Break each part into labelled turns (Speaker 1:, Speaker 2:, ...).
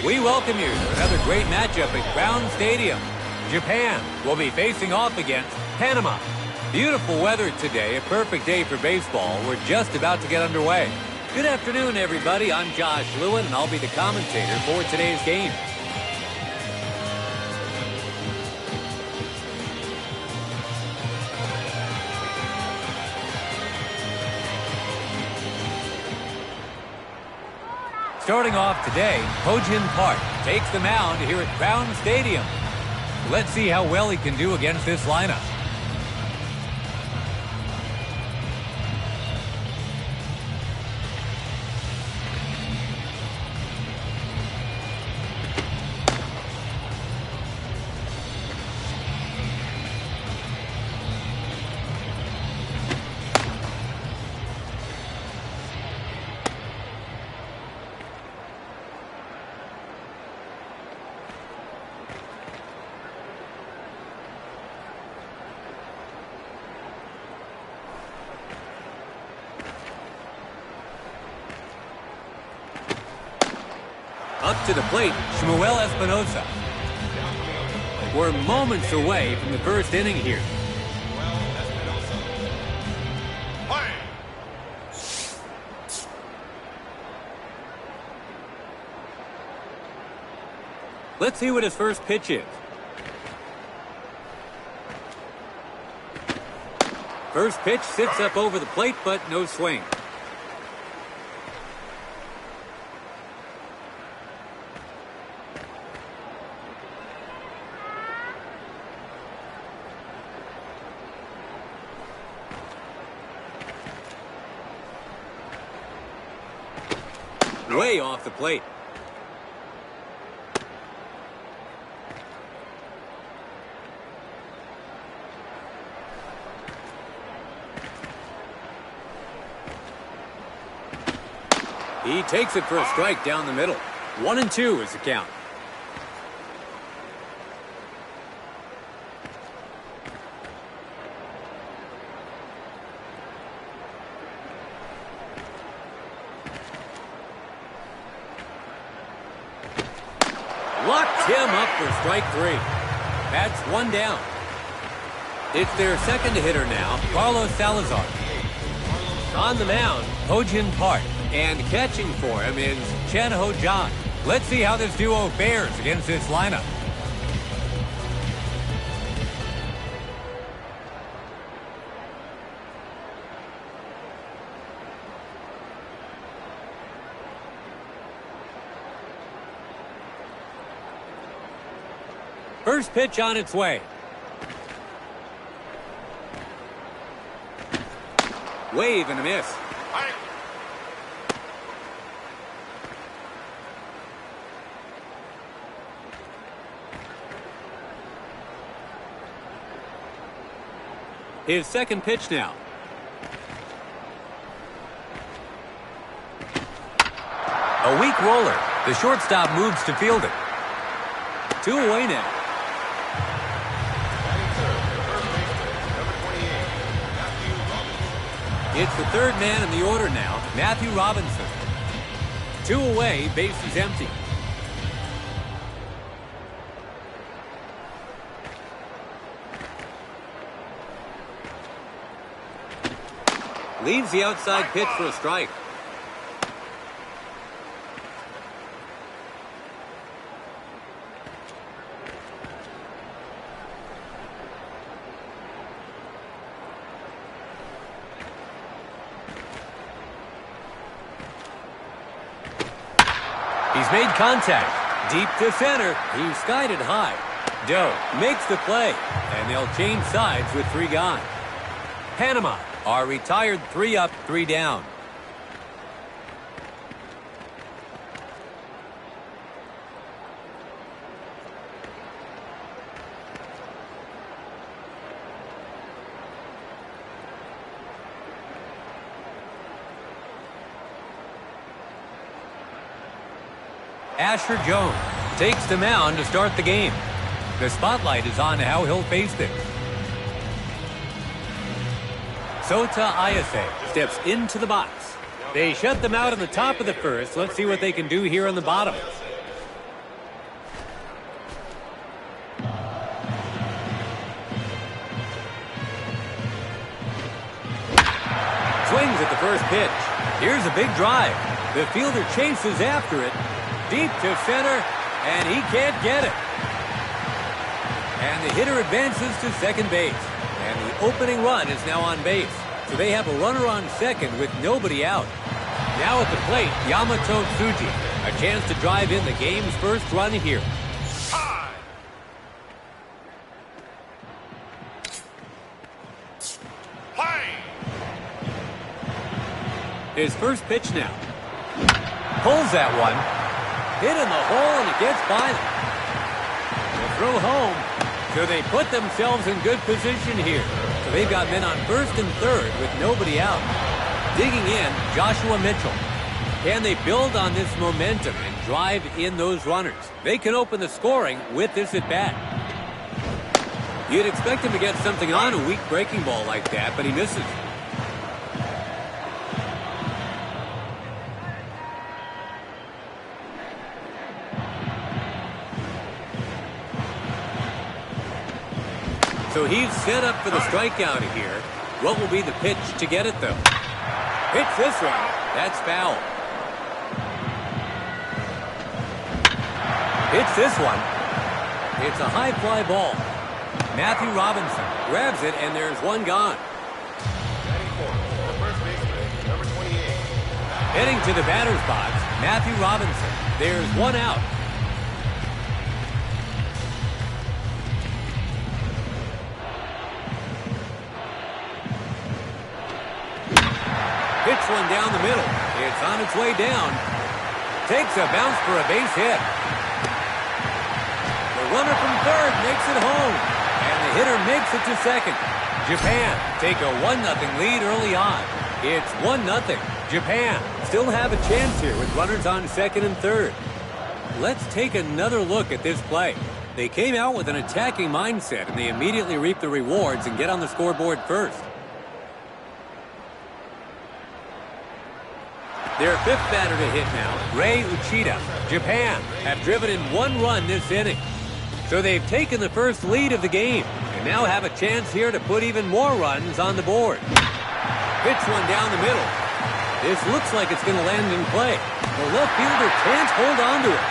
Speaker 1: We welcome you to another great matchup at Crown Stadium. Japan will be facing off against Panama. Beautiful weather today, a perfect day for baseball. We're just about to get underway. Good afternoon, everybody. I'm Josh Lewin, and I'll be the commentator for today's game. Starting off today, Ho-Jin Park takes the mound here at Crown Stadium. Let's see how well he can do against this lineup. Up to the plate, Shmuel Espinosa. We're moments away from the first inning here. Let's see what his first pitch is. First pitch sits up over the plate, but no swing. Way off the plate. He takes it for a strike down the middle. 1-2 is the count. Locked him up for strike three. That's one down. It's their second hitter now, Carlos Salazar. On the mound, Ho-Jin Park. And catching for him is Chen Ho-Jan. Let's see how this duo fares against this lineup. First pitch on its way. Wave and a miss. His second pitch now. A weak roller. The shortstop moves to field it. 2 away now. It's the third man in the order now, Matthew Robinson. 2 away, base is empty. Leaves the outside pitch for a strike. He's made contact. Deep to center. He skied it high. Doe makes the play, and they'll change sides with 3 gone. Panama are retired 3 up, 3 down. Asher Jones takes the mound to start the game. The spotlight is on how he'll face things. Sota Ayase steps into the box. They shut them out on the top of the first. Let's see what they can do here on the bottom. Swings at the first pitch. Here's a big drive. The fielder chases after it. Deep to center, and he can't get it. And the hitter advances to second base. And the opening run is now on base. So they have a runner on second with nobody out. Now at the plate, Yamato Tsuji. A chance to drive in the game's first run here. His first pitch now. Pulls that one. Hit in the hole, and it gets by them. The throw home. So they put themselves in good position here. So they've got men on first and third with nobody out. Digging in, Joshua Mitchell. Can they build on this momentum and drive in those runners? They can open the scoring with this at-bat. You'd expect him to get something on a weak breaking ball like that, but he misses. So he's set up for the strikeout here. What will be the pitch to get it, though? Hits this one. That's foul. Hits this one. It's a high fly ball. Matthew Robinson grabs it, and there's one gone.
Speaker 2: Number 28.
Speaker 1: Heading to the batter's box, Matthew Robinson. There's one out. Hits one down the middle. It's on its way down. Takes a bounce for a base hit. The runner from third makes it home. And the hitter makes it to second. Japan take a 1-0 lead early on. It's 1-0. Japan still have a chance here with runners on second and third. Let's take another look at this play. They came out with an attacking mindset, and they immediately reap the rewards and get on the scoreboard first. Their fifth batter to hit now, Rei Uchida. Japan have driven in one run this inning. So they've taken the first lead of the game and now have a chance here to put even more runs on the board. Hits one down the middle. This looks like it's going to land in play. The left fielder can't hold on to it.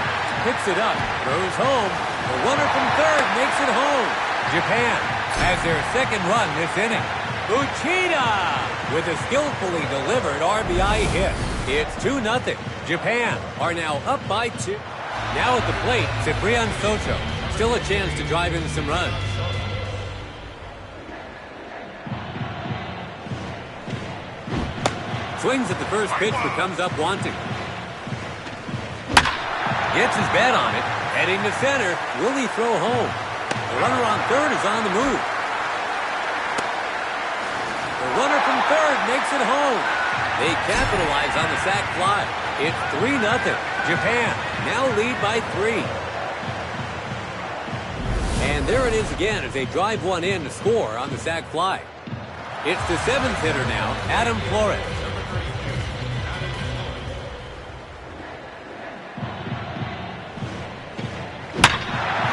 Speaker 1: Picks it up, throws home. The runner from third makes it home. Japan has their second run this inning. Uchida with a skillfully delivered RBI hit. It's 2-0. Japan are now up by 2. Now at the plate, Ciprian Soto. Still a chance to drive in some runs. Swings at the first pitch, but comes up wanting. Gets his bat on it. Heading to center. Will he throw home? The runner on third is on the move. The runner from third makes it home. They capitalize on the sac fly. It's 3-0. Japan now lead by 3. And there it is again as they drive one in to score on the sac fly. It's the seventh hitter now, Adam Flores.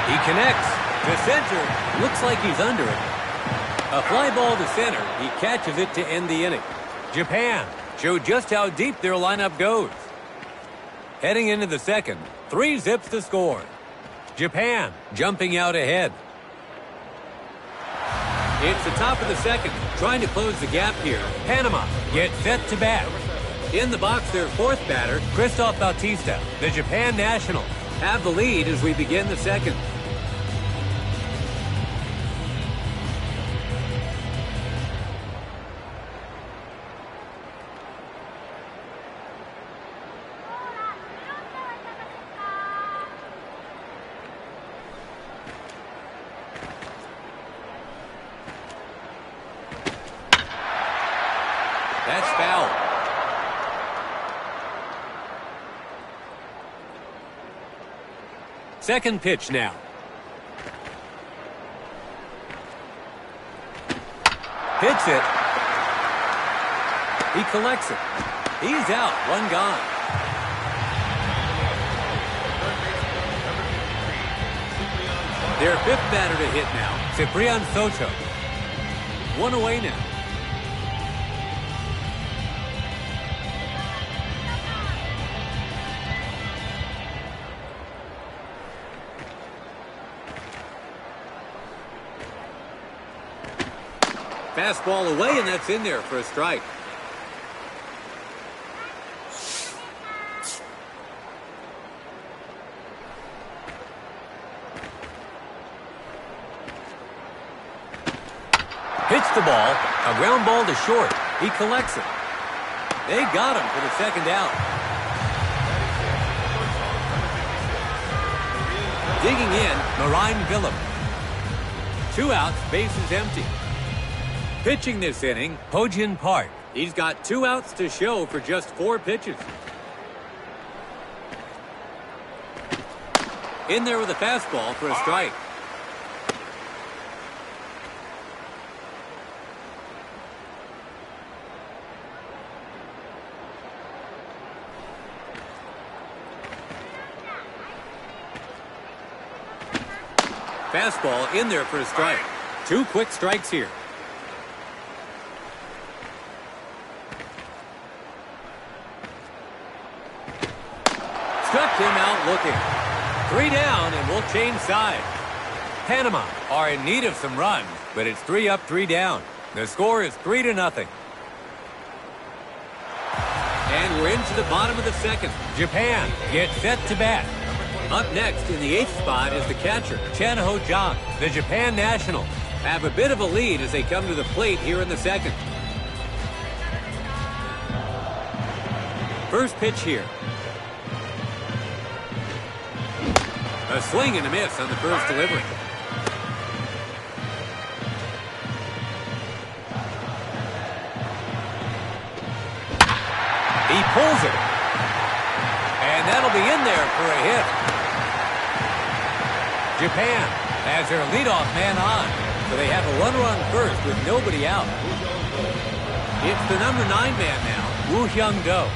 Speaker 1: He connects to center. Looks like he's under it. A fly ball to center. He catches it to end the inning. Japan show just how deep their lineup goes. Heading into the second, 3 zips to score. Japan jumping out ahead. It's the top of the second, trying to close the gap here. Panama gets set to bat. In the box, their fourth batter, Christoph Bautista. The Japan Nationals have the lead as we begin the second. That's foul. Second pitch now. Hits it. He collects it. He's out. One gone. Their fifth batter to hit now, Ciprian Soto. One away now. Fastball away, and that's in there for a strike. Hits the ball, a ground ball to short. He collects it. They got him for the second out. Digging in, Marine Willem. 2 outs, bases empty. Pitching this inning, Ho-Jin Park. He's got 2 outs to show for just 4 pitches. In there with a fastball for a strike. Fastball in there for a strike. 2 quick strikes here. Struck him out looking. 3 down, and we'll change sides. Panama are in need of some runs, but it's 3 up, 3 down. The score is 3-0. And we're into the bottom of the second. Japan gets set to bat. Up next in the 8th spot is the catcher, Chan Ho-Jang. The Japan Nationals have a bit of a lead as they come to the plate here in the second. First pitch here. A swing and a miss on the first delivery. He pulls it. And that'll be in there for a hit. Japan has their leadoff man on, so they have a runner on first with nobody out. It's the number 9 man now, Woo Hyung-do.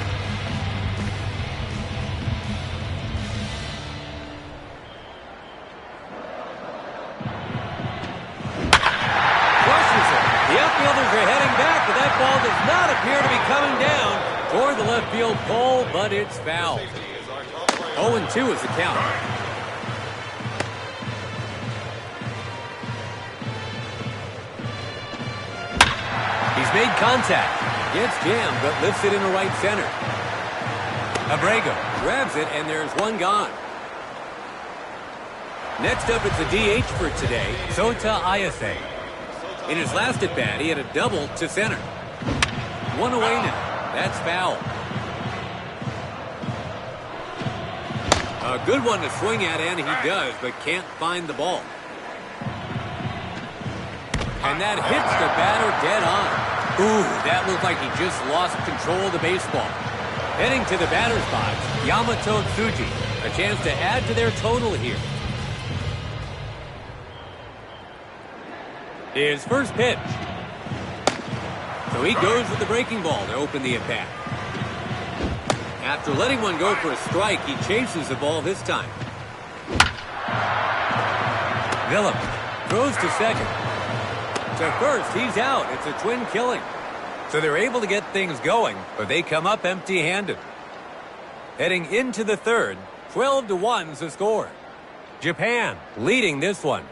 Speaker 1: Crushes it. The outfielders are heading back, but that ball does not appear to be coming down toward the left field pole, but it's fouled. 0-2 is the count. He's made contact. Gets jammed, but lifts it into right center. Abrego grabs it, and there's one gone. Next up, it's a DH for today, Sota Ayase. In his last at-bat, he had a double to center. 1 away now. That's foul. A good one to swing at, and he does, but can't find the ball. And that hits the batter dead on. Ooh, that looked like he just lost control of the baseball. Heading to the batter's box, Yamato Tsuji. A chance to add to their total here. His first pitch. So he goes with the breaking ball to open the at-bat. After letting one go for a strike, he chases the ball this time. Willem throws to second. To first, he's out. It's a twin killing. So they're able to get things going, but they come up empty-handed. Heading into the third, 12-1's the score. Japan leading this one.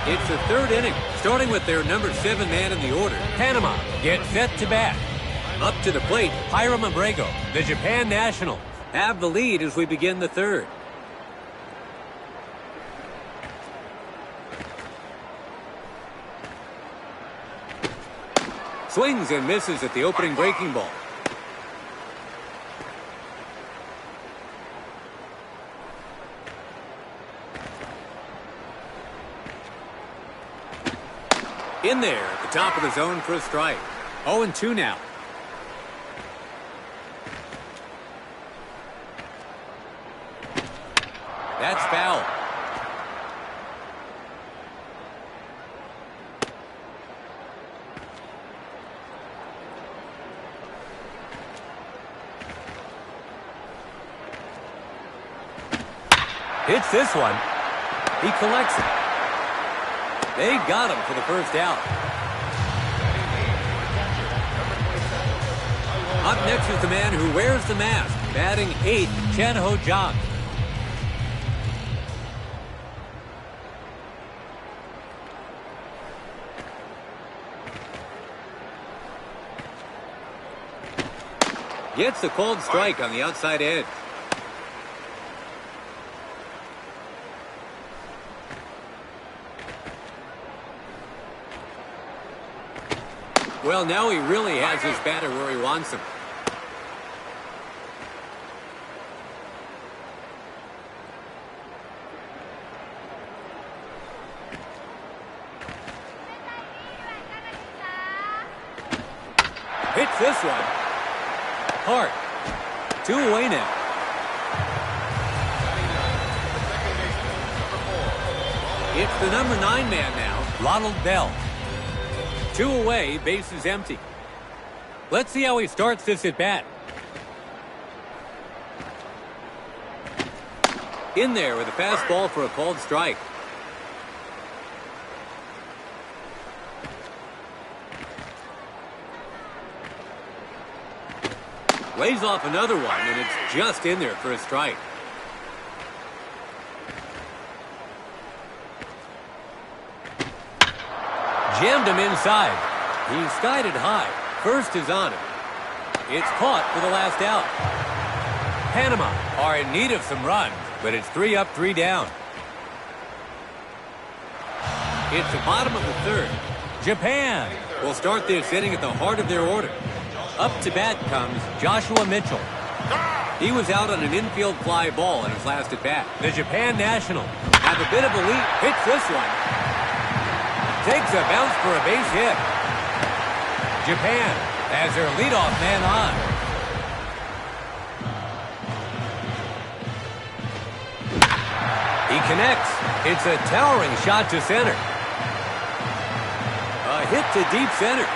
Speaker 1: It's the third inning, starting with their number 7 man in the order. Panama gets set to bat. Up to the plate, Hiram Abrego. The Japan Nationals have the lead as we begin the third. Swings and misses at the opening breaking ball. In there at the top of the zone for a strike. 0-2 now. That's foul. Hits this one. He collects it. They got him for the first out. Up next is the man who wears the mask, batting 8th, Chan Ho-Jang. Gets a cold strike on the outside edge. Well, now he really has his batter where he wants him. Hits this one. Hard. 2 away now. It's the number 9 man now, Ronald Bell. 2 away, base is empty. Let's see how he starts this at bat. In there with a fastball for a called strike. Lays off another one, and it's just in there for a strike. Jammed him inside. He skied it high. First is on him. It's caught for the last out. Panama are in need of some runs, but it's 3 up, 3 down. It's the bottom of the 3rd. Japan will start this inning at the heart of their order. Up to bat comes Joshua Mitchell. He was out on an infield fly ball in his last at bat. The Japan national have a bit of a lead. Hits this one. Takes a bounce for a base hit. Japan has their leadoff man on. He connects. It's a towering shot to center. A hit to deep center.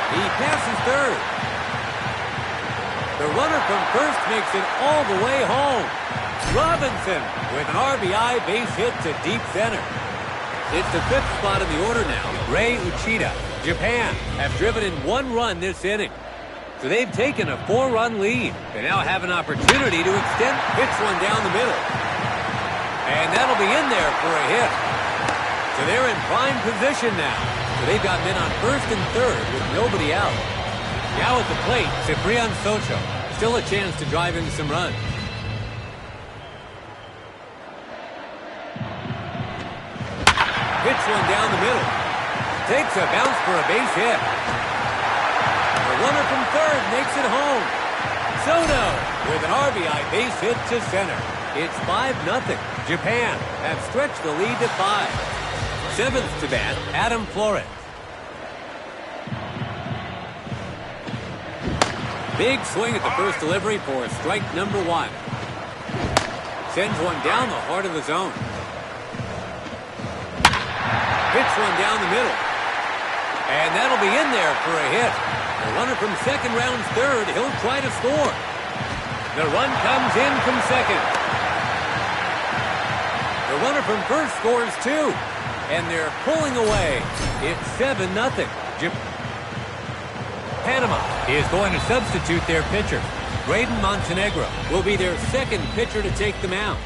Speaker 1: He passes 3rd. The runner from first makes it all the way home. Robinson with an RBI base hit to deep center. It's the 5th spot in the order now. Ray Uchida. Japan have driven in 1 run this inning. So they've taken a 4-run lead. They now have an opportunity to extend. Hits one down the middle. And that'll be in there for a hit. So they're in prime position now. So they've got men on 1st and 3rd with nobody out. Now at the plate, Ciprian Soto. Still a chance to drive in some runs. Hits one down the middle. Takes a bounce for a base hit. The runner from 3rd makes it home. Soto with an RBI base hit to center. It's 5-0. Japan have stretched the lead to 5. 7th to bat, Adam Flores. Big swing at the first delivery for strike number 1. Sends one down the heart of the zone. Hits one down the middle. And that'll be in there for a hit. The runner from 2nd rounds 3rd. He'll try to score. The run comes in from 2nd. The runner from 1st scores 2. And they're pulling away. It's 7-0. Panama is going to substitute their pitcher. Braden Montenegro will be their 2nd pitcher to take the mound.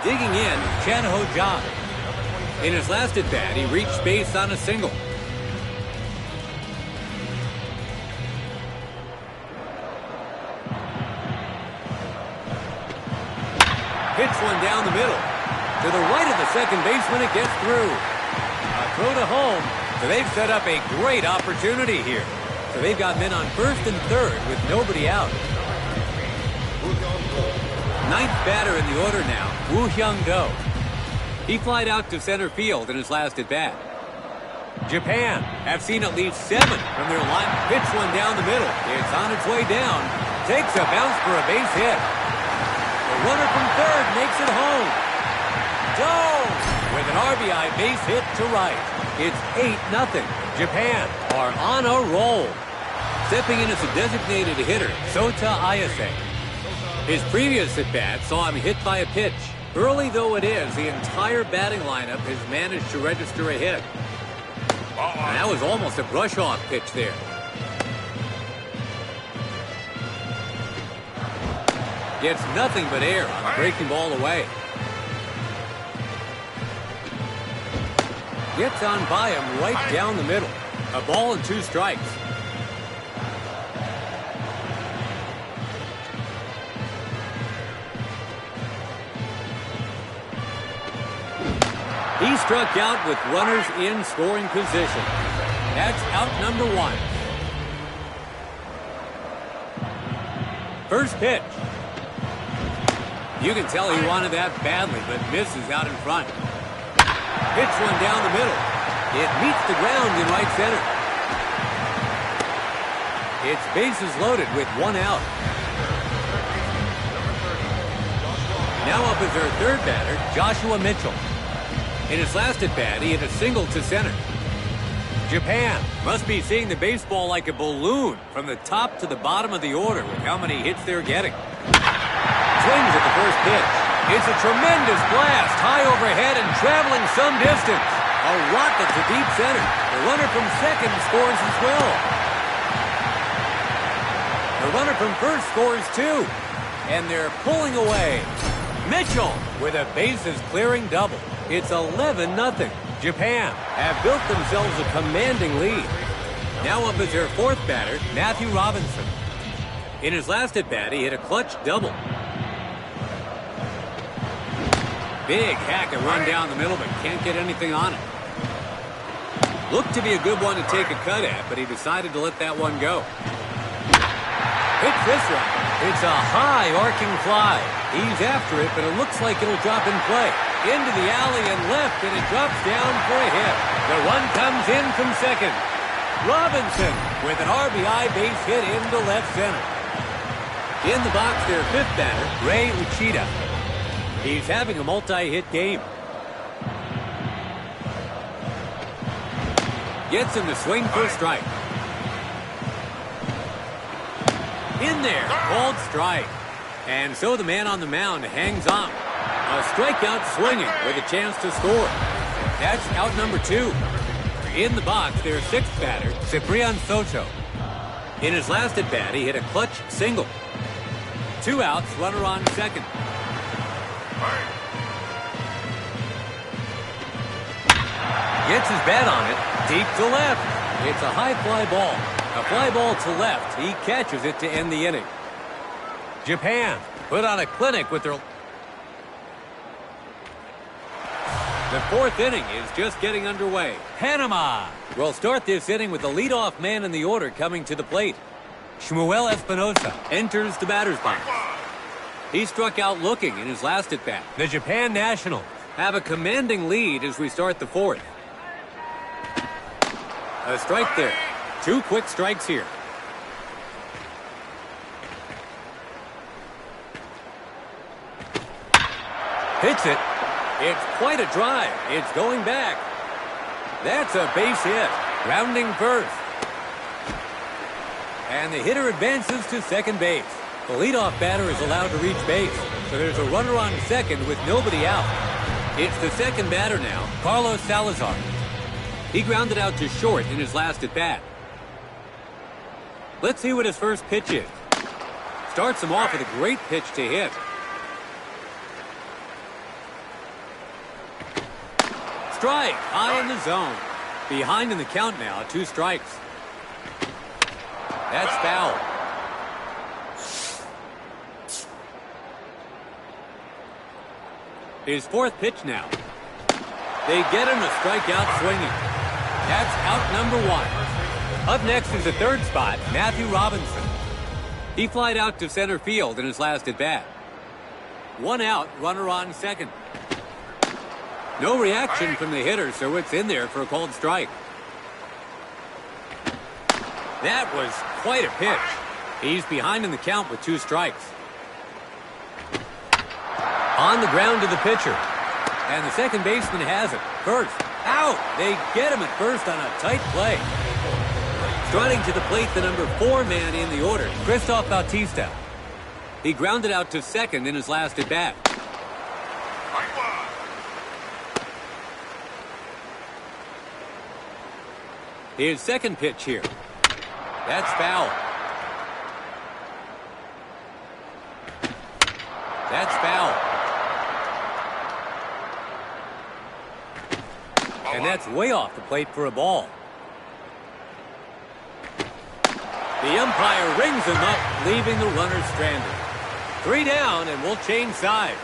Speaker 1: Digging in, Chanaho John. In his last at-bat, he reached base on a single. Hits one down the middle. To the right of the second baseman, it gets through. A throw to home, So they've set up a great opportunity here. So they've got men on first and third with nobody out. Ninth batter in the order now, Woo Hyung-do. He flied out to center field in his last at-bat. Japan have seen at least 7 from their line. Pitch one down the middle. It's on its way down. Takes a bounce for a base hit. The runner from third makes it home. Jones with an RBI base hit to right. It's 8-0. Japan are on a roll. Stepping in as a designated hitter, Sota Ayase. His previous at-bat saw him hit by a pitch. Early though it is, the entire batting lineup has managed to register a hit. And that was almost a brush-off pitch there. Gets nothing but air on the breaking ball away. Gets on by him right down the middle. A ball and 2 strikes. He struck out with runners in scoring position. That's out number 1. First pitch. You can tell he wanted that badly, but misses out in front. Hits one down the middle. It meets the ground in right center. It's bases loaded with 1 out. Now up is their third batter, Joshua Mitchell. In his last at-bat, he hit a single to center. Japan must be seeing the baseball like a balloon from the top to the bottom of the order with how many hits they're getting. Swings at the first pitch. It's a tremendous blast, high overhead and traveling some distance. A rocket to deep center. The runner from second scores as well. The runner from first scores too. And they're pulling away. Mitchell with a bases-clearing double. It's 11-0. Japan have built themselves a commanding lead. Now up is their fourth batter, Matthew Robinson. In his last at-bat, he hit a clutch double. Big hack and run down the middle, but can't get anything on it. Looked to be a good one to take a cut at, but he decided to let that one go. Hits this one. It's a high arcing fly. He's after it, but it looks like it'll drop in play. Into the alley and left, and it drops down for a hit. The run comes in from second. Robinson with an RBI base hit into left center. In the box, their fifth batter, Ray Uchida. He's having a multi-hit game. Gets him to swing for a strike. In there, called strike. And so the man on the mound hangs on. A strikeout swinging with a chance to score. That's out number 2. In the box, their sixth batter, Ciprian Soto. In his last at-bat, he hit a clutch single. 2 outs, runner on second. Gets his bat on it, deep to left. It's a high fly ball. A fly ball to left. He catches it to end the inning. Japan put on a clinic with their... The fourth inning is just getting underway. Panama will start this inning with the leadoff man in the order coming to the plate. Shmuel Espinosa enters the batter's box. He struck out looking in his last at-bat. The Japan Nationals have a commanding lead as we start the fourth. A strike there. 2 quick strikes here. Hits it. It's quite a drive. It's going back. That's a base hit. Rounding first. And the hitter advances to second base. The leadoff batter is allowed to reach base. So there's a runner on second with nobody out. It's the second batter now, Carlos Salazar. He grounded out to short in his last at-bat. Let's see what his first pitch is. Starts him off with a great pitch to hit. Strike, high in the zone. Behind in the count now, 2 strikes. That's foul. His fourth pitch now. They get him to strike out swinging. That's out number one. Up next is the third spot, Matthew Robinson. He flied out to center field in his last at-bat. One out, runner on second. No reaction from the hitter, so it's in there for a called strike. That was quite a pitch. He's behind in the count with 2 strikes. On the ground to the pitcher. And the second baseman has it. First, out! They get him at first on a tight play. Striding to the plate, the number 4 man in the order, Christoph Bautista. He grounded out to second in his last at-bat. His second pitch here. That's foul. That's foul. And that's way off the plate for a ball. The umpire rings him up, leaving the runner stranded. 3 down, and we'll change sides.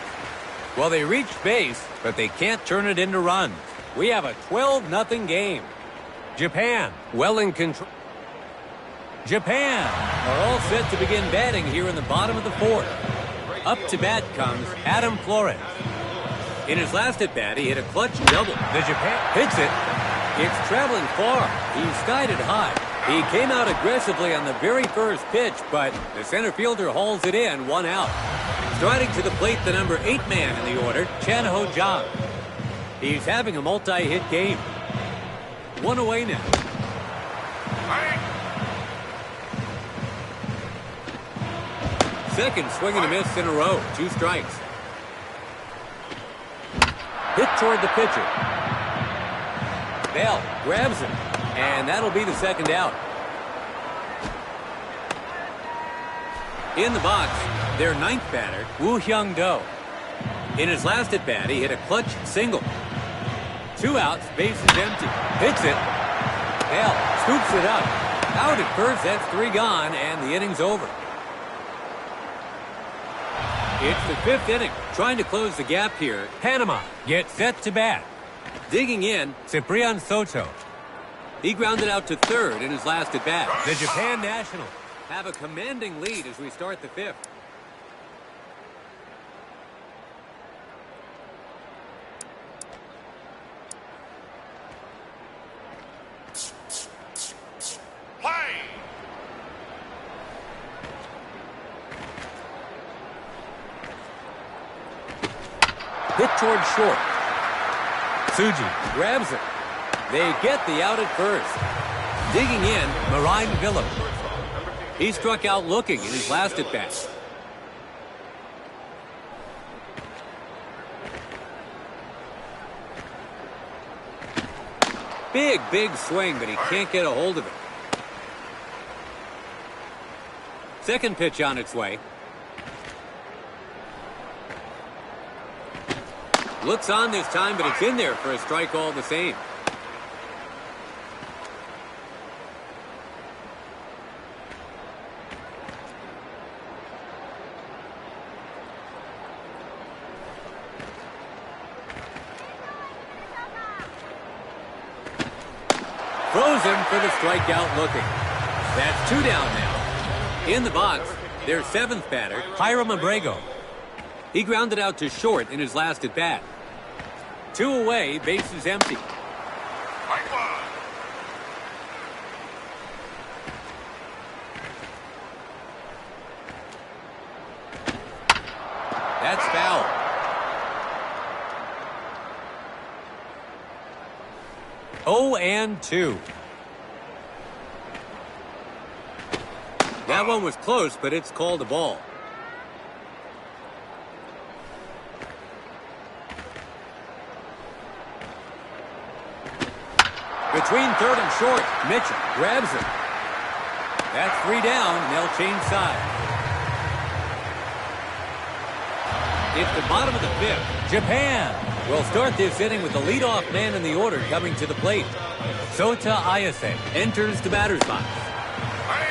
Speaker 1: Well, they reached base, but they can't turn it into runs. We have a 12-0 game. Japan, well in control. Japan are all set to begin batting here in the bottom of the 4th. Up to bat comes Adam Flores. In his last at-bat, he hit a clutch double. The Japan hits it. It's traveling far. He skied it high. He came out aggressively on the very first pitch, but the center fielder hauls it in, 1 out. Striding to the plate, the number 8 man in the order, Chan Ho-jang. He's having a multi-hit game. 1 away now. Second swing and a miss in a row, 2 strikes. Hit toward the pitcher. Bell grabs him, and that'll be the second out. In the box, their 9th batter, Woo Hyung-do. In his last at-bat, he hit a clutch single. 2 outs, bases empty. Hits it. Bell scoops it up. Out at first, that's 3 gone, and the inning's over. It's the 5th inning. Trying to close the gap here. Panama gets set to bat. Digging in, Ciprian Soto. He grounded out to third in his last at-bat. The Japan Nationals have a commanding lead as we start the 5th. Hit toward short. Tsuji grabs it. They get the out at first. Digging in, Marine Villa. He struck out looking in his last at-bat. Big swing, but he can't get a hold of it. Second pitch on its way. Looks on this time, but it's in there for a strike all the same. Throws him for the strikeout looking. That's 2 down now. In the box, their 7th batter, Hiram Abrego. He grounded out to short in his last at-bat. 2 away, bases empty. That's foul. Oh, and 2. That one was close, but it's called a ball. Between third and short, Mitchell grabs it. That's 3 down, and they'll change sides. It's the bottom of the 5th. Japan will start this inning with the leadoff man in the order coming to the plate. Sota Ayase enters the batter's box.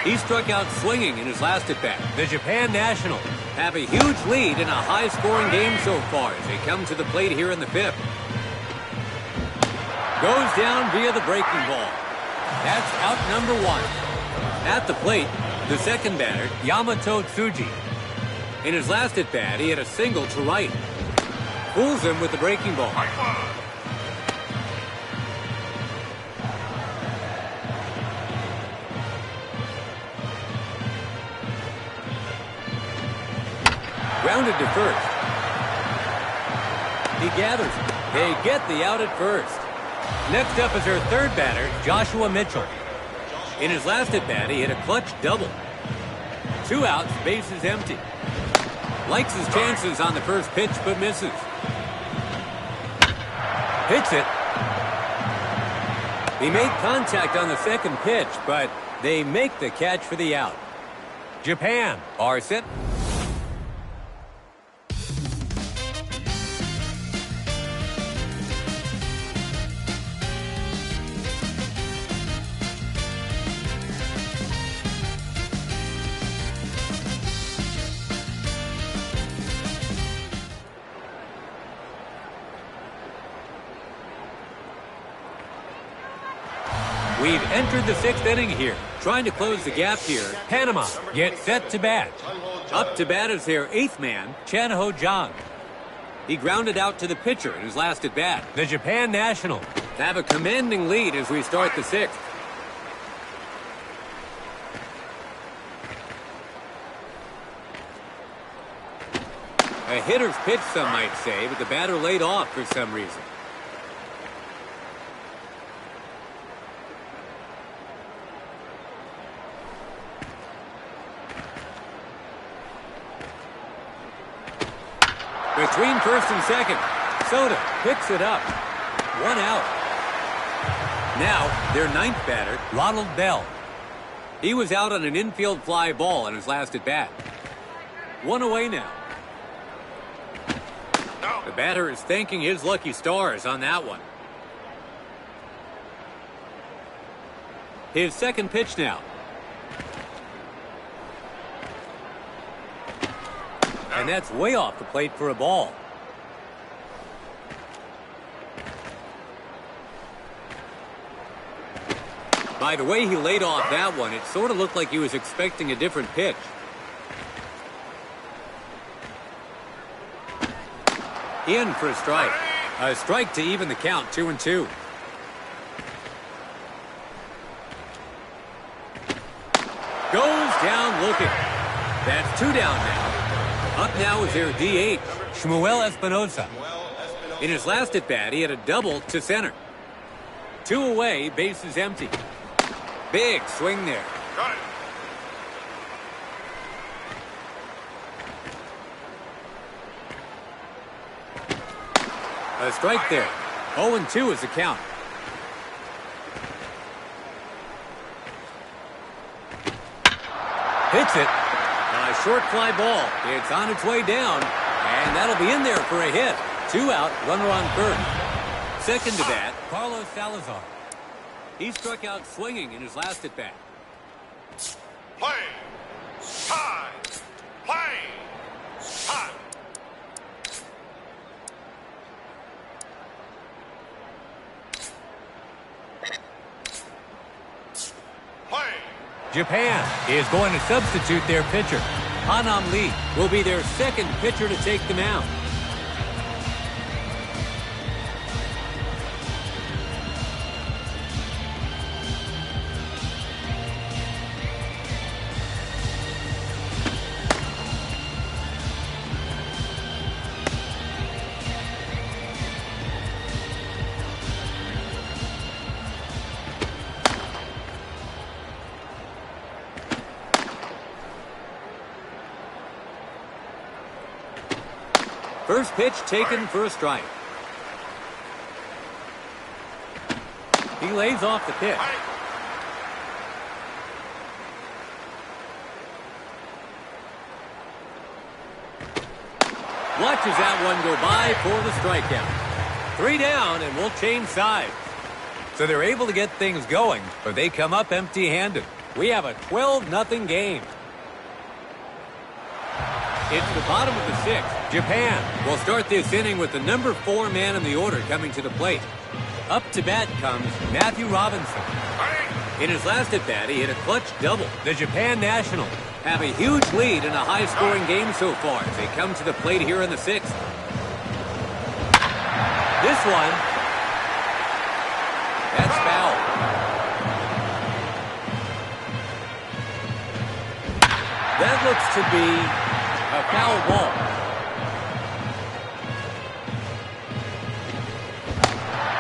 Speaker 1: He struck out swinging in his last at-bat. The Japan Nationals have a huge lead in a high-scoring game so far as they come to the plate here in the 5th. Goes down via the breaking ball. That's out number 1. At the plate, the second batter, Yamato Tsuji. In his last at-bat, he had a single to right. Fools him with the breaking ball. Grounded to first. He gathers it. They get the out at first. Next up is our third batter, Joshua Mitchell. In his last at-bat, he hit a clutch double. 2 outs, bases empty. Likes his chances on the first pitch, but misses. Hits it. He made contact on the second pitch, but they make the catch for the out. Japan are set. We've entered the 6th inning here. Trying to close the gap here. Panama gets set to bat. Up to bat is their 8th man, Chan-Ho Jang. He grounded out to the pitcher in his last at bat. The Japan national have a commanding lead as we start the 6th. A hitter's pitch, some might say, but the batter laid off for some reason. Between first and second, Soda picks it up. 1 out. Now, their 9th batter, Ronald Bell. He was out on an infield fly ball in his last at-bat. 1 away now. The batter is thanking his lucky stars on that one. His second pitch now. And that's way off the plate for a ball. By the way he laid off that one, it sort of looked like he was expecting a different pitch. In for a strike. A strike to even the count, 2-2. Goes down looking. That's 2 down now. Up now is their DH, Shmuel Espinosa. In his last at-bat, he had a double to center. 2 away, bases empty. Big swing there. A strike there. 0-2 is the count. Hits it. A short fly ball. It's on its way down, and that'll be in there for a hit. 2 out, runner on first. Second to bat, Carlos Salazar. He struck out swinging in his last at bat.
Speaker 2: Play. Time. Play. Time. Play.
Speaker 1: Japan is going to substitute their pitcher. Hanam Lee will be their second pitcher to take the mound. First pitch taken for a strike. He lays off the pitch. Watches that one go by for the strikeout. 3 down, and we'll change sides. So they're able to get things going, but they come up empty-handed. We have a 12-0 game. It's the bottom of the 6th. Japan will start this inning with the number 4 man in the order coming to the plate. Up to bat comes Matthew Robinson. In his last at-bat, he hit a clutch double. The Japan Nationals have a huge lead in a high-scoring game so far as they come to the plate here in the 6th. This one, that's foul. That looks to be a foul ball.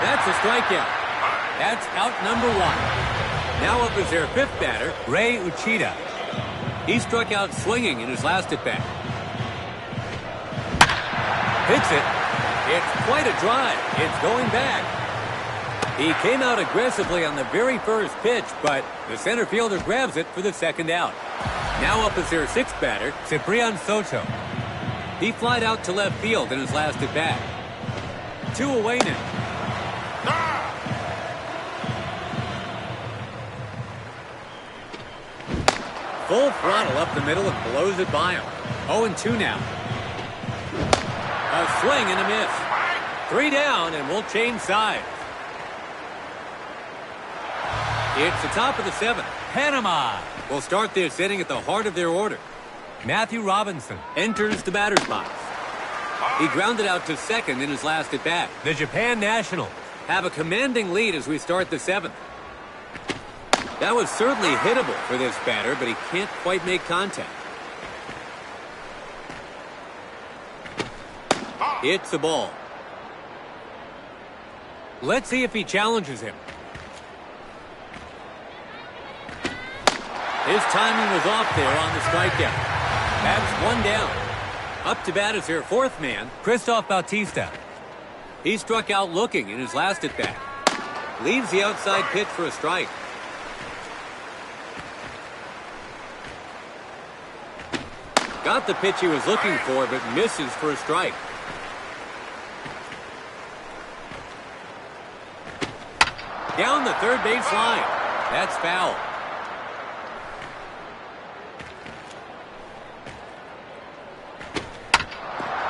Speaker 1: That's a strikeout. That's out number 1. Now up is their 5th batter, Ray Uchida. He struck out swinging in his last at-bat. Hits it. It's quite a drive. It's going back. He came out aggressively on the very first pitch, but the center fielder grabs it for the second out. Now up is their 6th batter, Ciprian Soto. He flied out to left field in his last at-bat. 2 away now. Full throttle up the middle and blows it by him. 0-2 now. A swing and a miss. 3 down, and we'll change sides. It's the top of the 7th. Panama will start this inning at the heart of their order. Matthew Robinson enters the batter's box. He grounded out to second in his last at-bat. The Japan Nationals have a commanding lead as we start the 7th. That was certainly hittable for this batter, but he can't quite make contact. It's a ball. Let's see if he challenges him. His timing was off there on the strikeout. That's 1 down. Up to bat is their 4th man, Christoph Bautista. He struck out looking in his last at-bat. Leaves the outside pitch for a strike. Got the pitch he was looking for, but misses for a strike. Down the third base line. That's foul.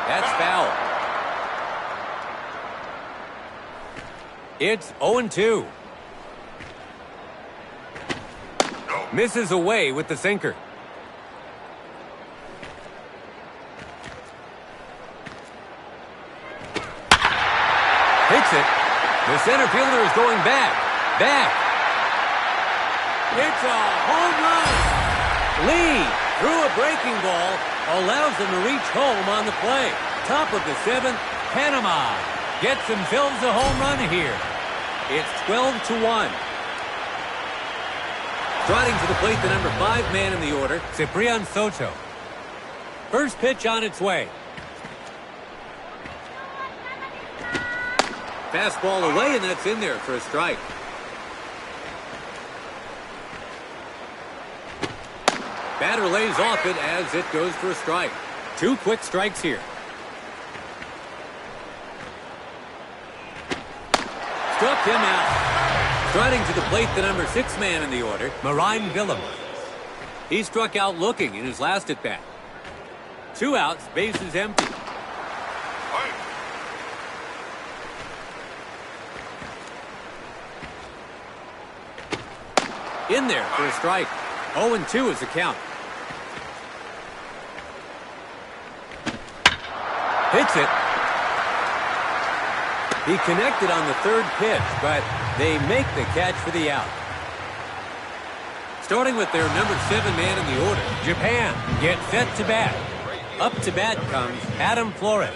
Speaker 1: That's foul. It's 0-2. Misses away with the sinker. Hits it. The center fielder is going back. It's a home run. Lee, through a breaking ball, allows them to reach home on the play. Top of the 7th, Panama gets themselves a home run here. It's 12-1. Trotting to the plate, the number 5 man in the order, Ciprian Soto. First pitch on its way. Fastball away, and that's in there for a strike. Batter lays off it as it goes for a strike. 2 quick strikes here. Struck him out. Striding to the plate, the number 6 man in the order, Marine Willems. He struck out looking in his last at-bat. 2 outs, bases empty. In there for a strike. 0-2 is the count. Hits it. He connected on the 3rd pitch, but they make the catch for the out. Starting with their number 7 man in the order, Japan gets set to bat. Up to bat comes Adam Flores.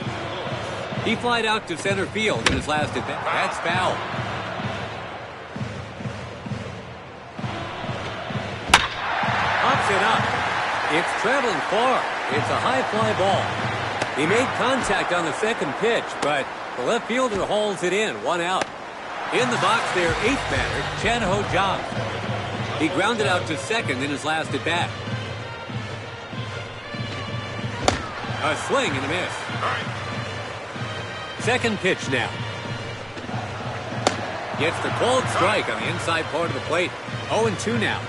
Speaker 1: He flied out to center field in his last at-bat. That's foul. Pops it up. It's traveling far. It's a high fly ball. He made contact on the 2nd pitch, but the left fielder hauls it in, 1 out. In the box, their 8th batter, Chen Ho-jang. He grounded out to 2nd in his last at-bat. A swing and a miss. 2nd pitch now. Gets the called strike on the inside part of the plate. 0-2 now.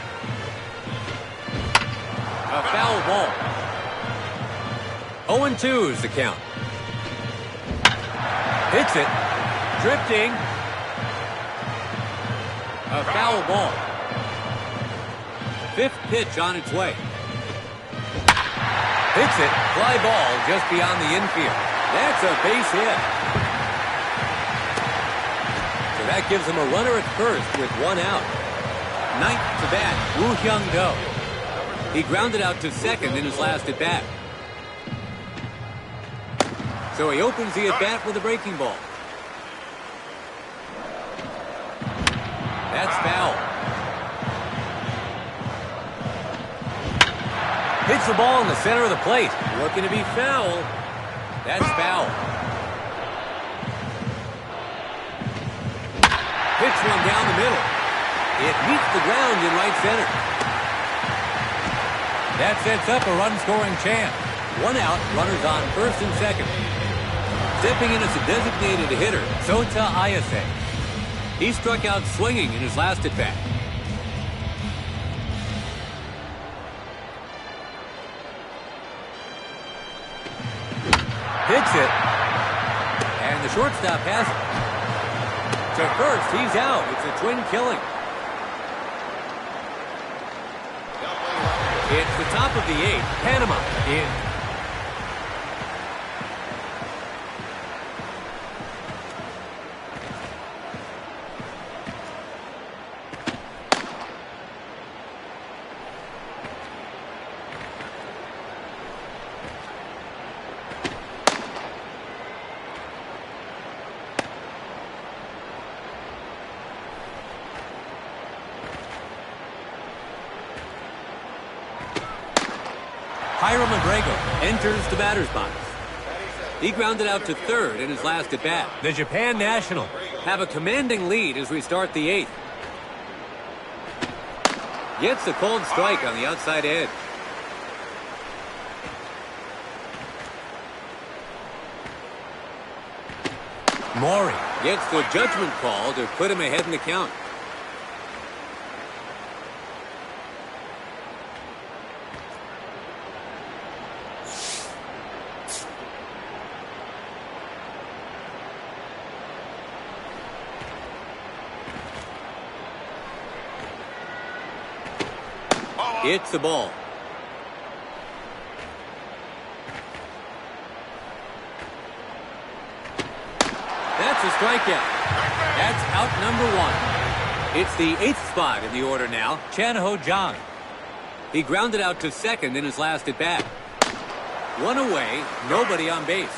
Speaker 1: A foul ball. 0-2 is the count. Hits it. Drifting. A foul ball. Fifth pitch on its way. Hits it. Fly ball just beyond the infield. That's a base hit. So that gives him a runner at first with one out. Ninth to bat, Woo Hyung-do. He grounded out to second in his last at-bat. So he opens the at-bat with a breaking ball. That's foul. Hits the ball in the center of the plate. Looking to be foul. That's foul. Hits one down the middle. It meets the ground in right center. That sets up a run-scoring chance. One out, runners on first and second. Stepping in as a designated hitter, Sota Ayase. He struck out swinging in his last at-bat. Hits it. And the shortstop has it. To first, he's out. It's a twin killing. It's the top of the eighth. Panama in. Hiram Abrego enters the batter's box. He grounded out to third in his last at-bat. The Japan National have a commanding lead as we start the eighth. Gets a cold strike on the outside edge. Maury gets the judgment call to put him ahead in the count. It's the ball. That's a strikeout. That's out number one. It's the eighth spot in the order now. Chan-ho Jang. He grounded out to second in his last at-bat. One away, nobody on base.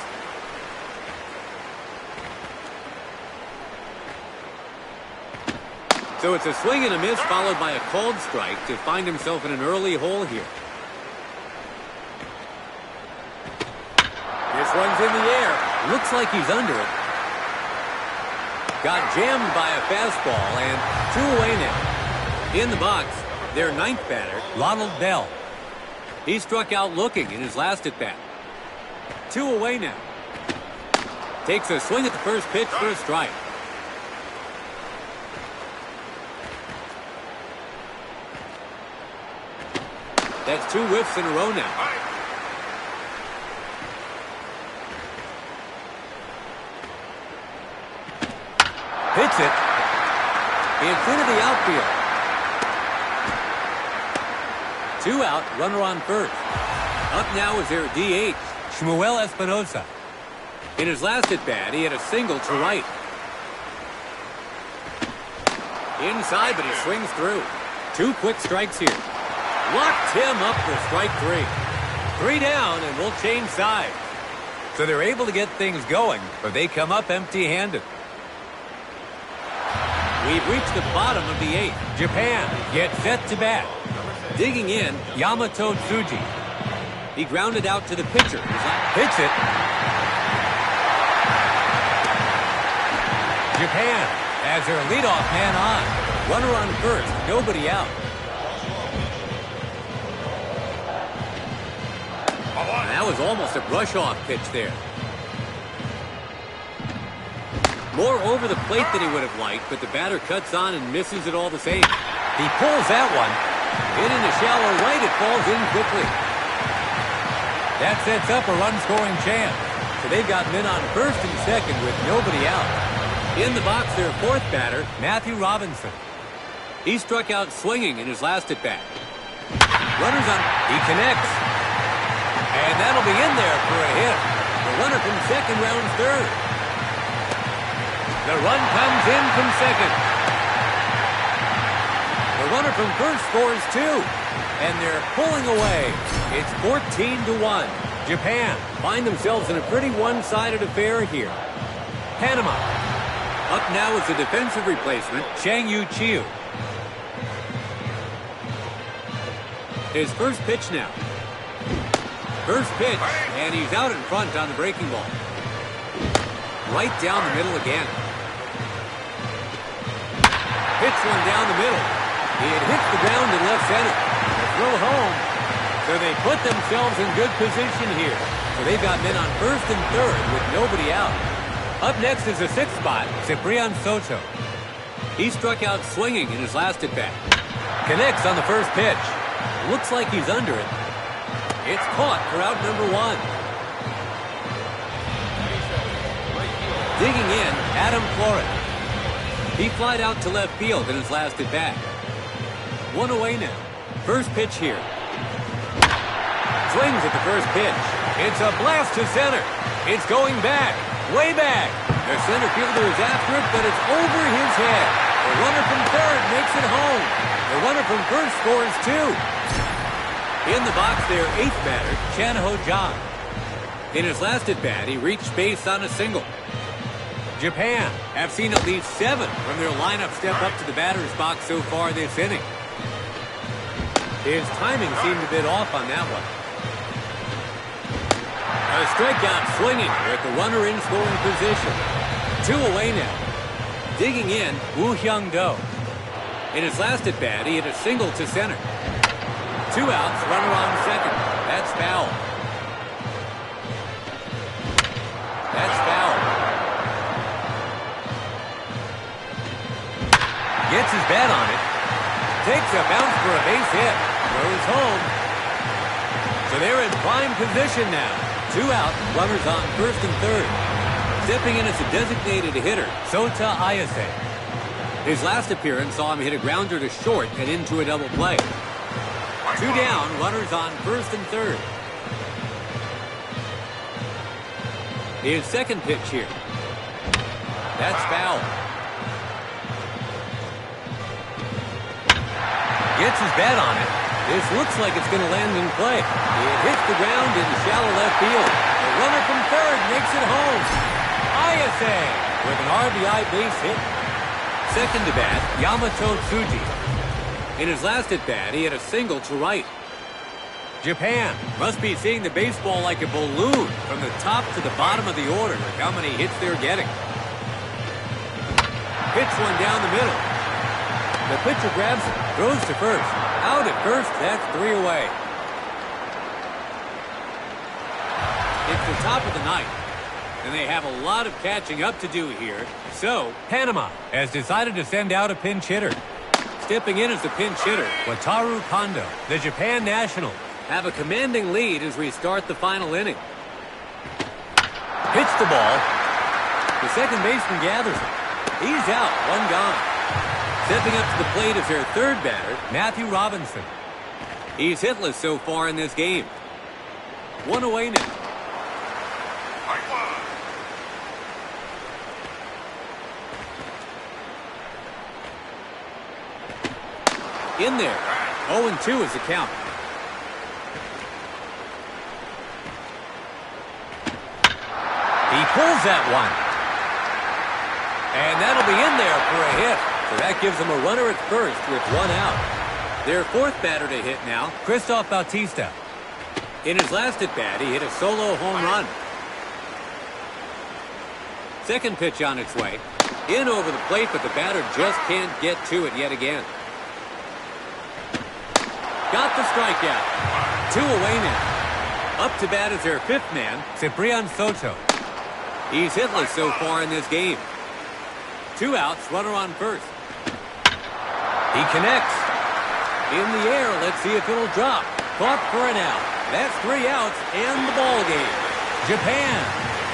Speaker 1: So it's a swing and a miss followed by a called strike to find himself in an early hole here. This one's in the air. Looks like he's under it. Got jammed by a fastball and two away now. In the box, their ninth batter, Ronald Bell. He struck out looking in his last at-bat. Two away now. Takes a swing at the first pitch for a strike. That's two whiffs in a row now. Hits it. It's into the outfield. Two out, runner on first. Up now is their DH, Shmuel Espinosa. In his last at-bat, he had a single to right. Inside, but he swings through. Two quick strikes here. Locked him up for strike three. Three down, and we'll change sides. So they're able to get things going, but they come up empty-handed. We've reached the bottom of the eighth. Japan gets set to bat. Digging in, Yamato Tsuji. He grounded out to the pitcher. Hits it. Japan has their leadoff man on. Runner on first, nobody out. That was almost a brush-off pitch there. More over the plate than he would have liked, but the batter cuts on and misses it all the same. He pulls that one. Hit in the shallow right, it falls in quickly. That sets up a run-scoring chance. So they've got men on first and second with nobody out. In the box, their fourth batter, Matthew Robinson. He struck out swinging in his last at-bat. Runners on. He connects. And that'll be in there for a hit. The runner from second rounds third. The run comes in from second. The runner from first scores two. And they're pulling away. It's 14-1. Japan find themselves in a pretty one-sided affair here. Panama. Up now is the defensive replacement, Chang Yu-Chiu. His first pitch now. First pitch, and he's out in front on the breaking ball. Right down the middle again. Hits one down the middle. It hits the ground in left center. The throw home. So they put themselves in good position here. So they've got men on first and third with nobody out. Up next is the sixth spot, Ciprian Soto. He struck out swinging in his last at-bat. Connects on the first pitch. Looks like he's under it. It's caught for out number one. Digging in, Adam Flores. He flied out to left field in his last at-bat. One away now. First pitch here. Swings at the first pitch. It's a blast to center. It's going back, way back. The center fielder is after it, but it's over his head. The runner from third makes it home. The runner from first scores two. In the box there, eighth batter, Chanho John. In his last at-bat, he reached base on a single. Japan have seen at least 7 from their lineup step up to the batter's box so far this inning. His timing seemed a bit off on that one. A strikeout swinging with the runner in scoring position. 2 away now. Digging in, Woo Hyung-do. In his last at-bat, he hit a single to center. 2 outs, runner on second. That's foul. That's foul. Gets his bat on it. Takes a bounce for a base hit. Throws home. So they're in prime position now. 2 out, runners on first and third. Stepping in as a designated hitter, Sota Ayase. His last appearance saw him hit a grounder to short and into a double play. 2 down, runners on first and third. His second pitch here. That's foul. Gets his bat on it. This looks like it's going to land in play. It hits the ground in shallow left field. The runner from third makes it home. Ayase with an RBI base hit. Second to bat, Yamato Tsuji. In his last at-bat, he had a single to right. Japan must be seeing the baseball like a balloon from the top to the bottom of the order with how many hits they're getting. Hits one down the middle. The pitcher grabs it, throws to first. Out at first, that's 3 away. It's the top of the ninth, and they have a lot of catching up to do here. So, Panama has decided to send out a pinch hitter. Stepping in as the pinch hitter, Wataru Kondo. The Japan Nationals have a commanding lead as we start the final inning. Hits the ball. The second baseman gathers it. He's out, 1 gone. Stepping up to the plate is their third batter, Matthew Robinson. He's hitless so far in this game. 1 away now. In there. 0-2 is the count. He pulls that one. And that'll be in there for a hit. So that gives them a runner at first with 1 out. Their fourth batter to hit now, Christoph Bautista. In his last at-bat, he hit a solo home run. Second pitch on its way. In over the plate, but the batter just can't get to it yet again. Got the strikeout. 2 away now. Up to bat is their fifth man, Ciprian Soto. He's hitless so far in this game. 2 outs, runner on first. He connects. In the air, let's see if it'll drop. Caught for an out. That's 3 outs and the ball game. Japan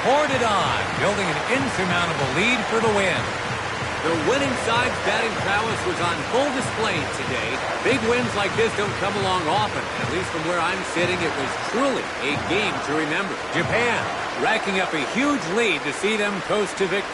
Speaker 1: poured it on, building an insurmountable lead for the win. The winning side's batting prowess was on full display today. Big wins like this don't come along often. At least from where I'm sitting, it was truly a game to remember. Japan racking up a huge lead to see them coast to victory.